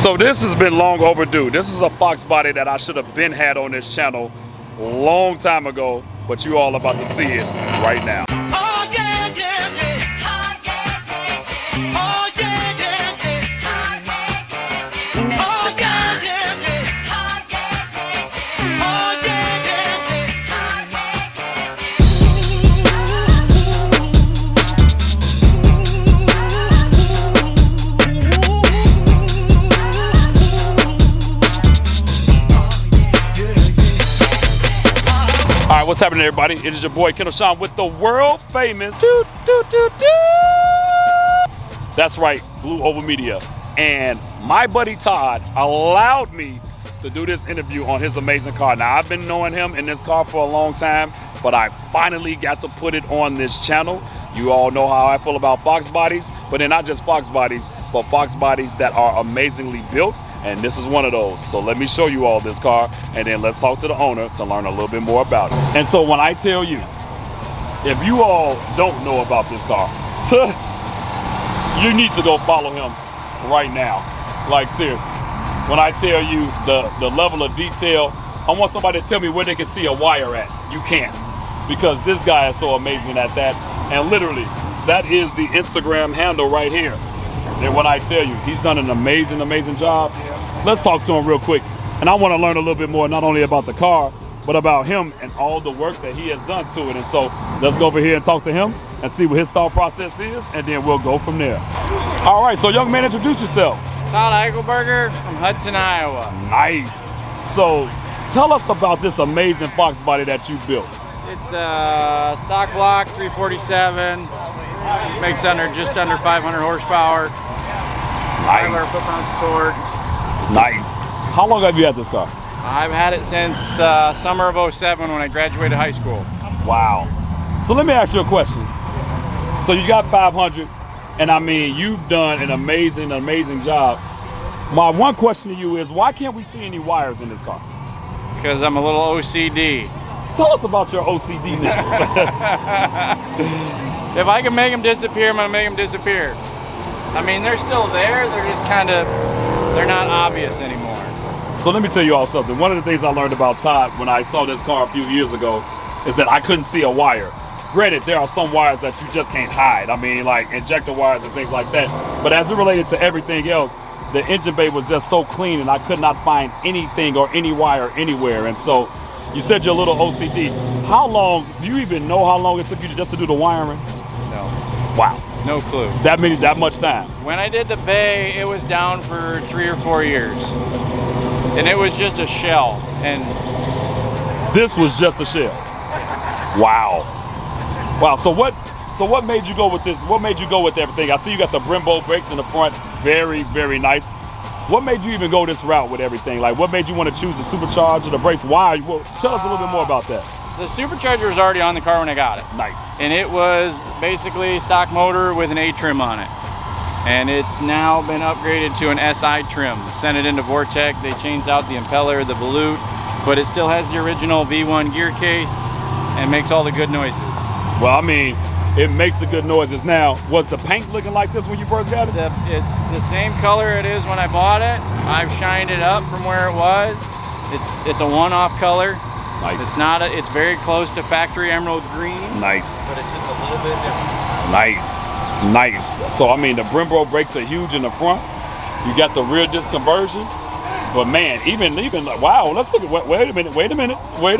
So this has been long overdue. This is a Fox body that I should have been had on this channel a long time ago, but you all about to see it right now. Oh yeah, yeah, yeah. Oh yeah, yeah, yeah. Oh yeah, yeah, yeah. Mr. Oh yeah, yeah, yeah. Oh yeah, yeah, All right, what's happening, everybody? It is your boy Kendall Sean with the world famous That's right, Blue Oval Media. And my buddy Todd allowed me to do this interview on his amazing car. Now, I've been knowing him in this car for a long time, but I finally got to put it on this channel. You all know how I feel about Fox bodies, but they're not just Fox bodies, but Fox bodies that are amazingly built. And this is one of those. So let me show you all this car, and then let's talk to the owner to learn a little bit more about it. And so when I tell you, if you all don't know about this car, you need to go follow him right now. Like, seriously. When I tell you the level of detail, I want somebody to tell me where they can see a wire at. You can't, because this guy is so amazing at that. And literally, that is the Instagram handle right here. And when I tell you, he's done an amazing, amazing job. Let's talk to him real quick. And I want to learn a little bit more, not only about the car, but about him and all the work that he has done to it. And so let's go over here and talk to him and see what his thought process is, and then we'll go from there. All right, so young man, introduce yourself. Todd Eichelberger from Hudson, Iowa. Nice. So tell us about this amazing Fox body that you built. It's a stock block 347. Makes just under 500 horsepower. Nice. 500 foot-pounds of torque. Nice. How long have you had this car? I've had it since summer of '07 when I graduated high school. Wow. So let me ask you a question. So you got 500, and I mean, you've done an amazing, amazing job. My one question to you is, why can't we see any wires in this car? Because I'm a little OCD. Tell us about your OCD-ness. If I can make them disappear, I'm gonna make them disappear. I mean, they're still there, they're just they're not obvious anymore. So let me tell you all something. One of the things I learned about Todd when I saw this car a few years ago is that I couldn't see a wire. Granted, there are some wires that you just can't hide. I mean, like injector wires and things like that. But as it related to everything else, the engine bay was just so clean, and I could not find anything or any wire anywhere. And so you said you're a little OCD. How long, do you even know how long it took you just to do the wiring? No. Wow. No clue. That much time? When I did the bay, it was down for 3 or 4 years. And it was just a shell. And this was just a shell. Wow. Wow. So what made you go with this? What made you go with everything? I see you got the Brembo brakes in the front. Very, very nice. What made you even go this route with everything? Like, what made you want to choose the supercharger, the brakes? Why? Well, tell us a little bit more about that. The supercharger was already on the car when I got it. Nice. And it was basically stock motor with an A trim on it. And it's now been upgraded to an SI trim. Sent it into Vortec. They changed out the impeller, the volute, but it still has the original V1 gear case and makes all the good noises. Well, I mean, it makes the good noises now. Was the paint looking like this when you first got it? It's the same color it is when I bought it. I've shined it up from where it was. It's a one-off color. Nice. It's very close to factory emerald green. Nice. But it's just a little bit different. Nice. Nice. So, I mean, the Brembo brakes are huge in the front. You got the rear disc conversion. But man, even like, wow, let's look at, wait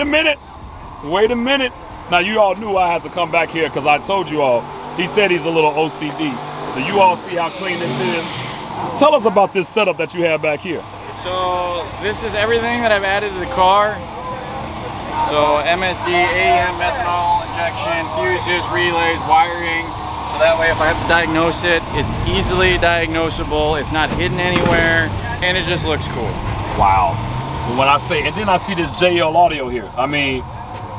a minute. Now, you all knew I had to come back here because I told you all, he said he's a little OCD. Do you all see how clean this is? Tell us about this setup that you have back here. So this is everything that I've added to the car. So MSD, AM, methanol injection, fuses, relays, wiring. So that way if I have to diagnose it, it's easily diagnosable. It's not hidden anywhere, and it just looks cool. Wow. When I say, and then I see this JL audio here. I mean,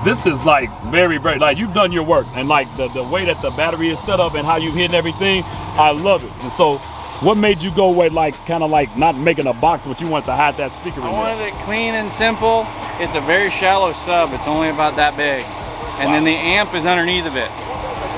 this is like very, very, like you've done your work, and like the way that the battery is set up and how you hidden everything, I love it. And so what made you go with like kind of like not making a box, but you wanted to hide that speaker in there? I wanted it clean and simple. It's a very shallow sub. It's only about that big. And then the amp is underneath of it.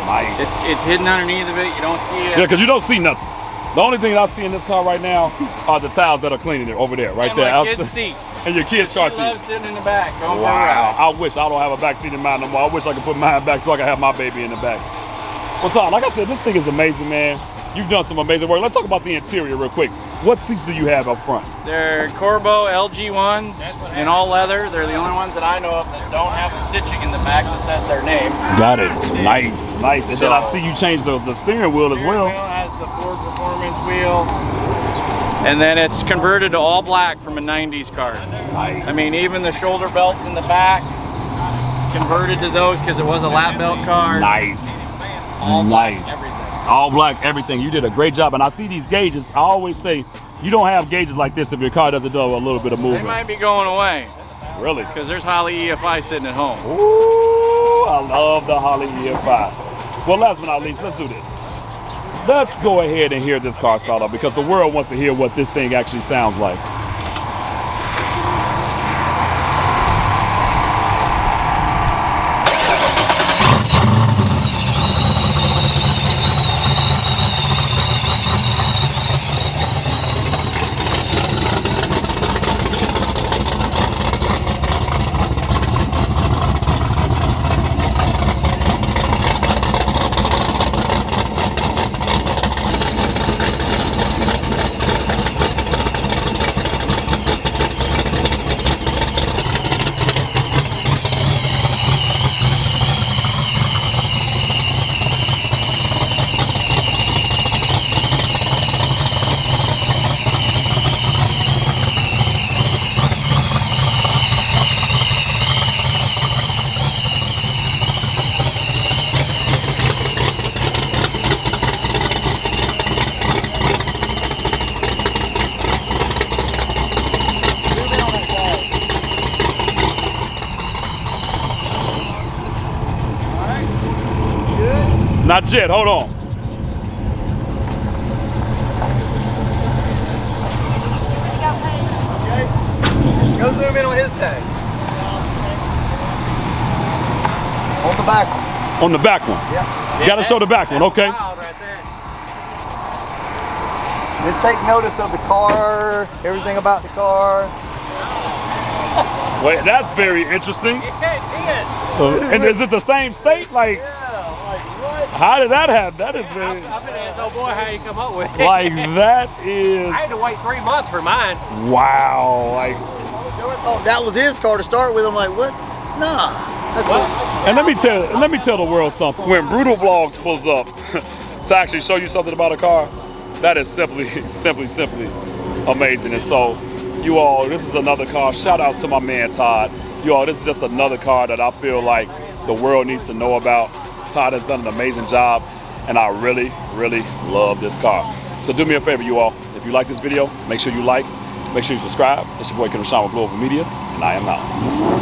Nice. It's hidden underneath of it. You don't see it. Yeah, because you don't see nothing. The only thing I see in this car right now are the towels that are cleaning it over there, right And there. my kid's seat. And your kid's car She seat. loves sitting in the back. Going for a Wow. ride. I wish I don't have a back seat in mine no more. I wish I could put mine back so I can have my baby in the back. Well, Todd, like I said, this thing is amazing, man. You've done some amazing work. Let's talk about the interior real quick. What seats do you have up front? They're Corbeau LG ones in all leather. They're the only ones that I know of that don't have the stitching in the back that says their name. Got it. Nice, nice. And then I see you changed the steering wheel as Steering well. wheel has the Ford Performance wheel. And then it's converted to all black from a 90s car. Nice. I mean, even the shoulder belts in the back converted to those because it was a lap belt car. Nice. All black, Nice. everything. All black, everything. You did a great job. And I see these gauges. I always say, you don't have gauges like this if your car doesn't do a little bit of They movement. might be going away Really? because there's Holly EFI sitting at home. Ooh, I love the Holly EFI. Well, last but not least, let's do this. Let's go ahead and hear this car start up because the world wants to hear what this thing actually sounds like. Not yet, hold on. Go zoom in on his tag. On the back one. On the back one. Yeah. You gotta show the back one, okay? Wild right there. Then take notice of the car, everything about the car. Wait, that's very interesting. And is it the same state? Like, What? how did that happen? That is very, I've been asking, oh boy, how you come up with it? like, that is, I had to wait 3 months for mine. wow. Like, Oh, that was his car to start with. I'm like, what? Nah. That's what? and let me tell the world something. When Brutal Vlogs pulls up to actually show you something about a car, that is simply amazing. And so, you all, this is another car. Shout out to my man Todd. You all, this is just another car that I feel like the world needs to know about. Todd has done an amazing job, and I really, really love this car. So do me a favor, you all. If you like this video, make sure you like, make sure you subscribe. It's your boy Ken Rashawn with Brew2L Media, and I am out.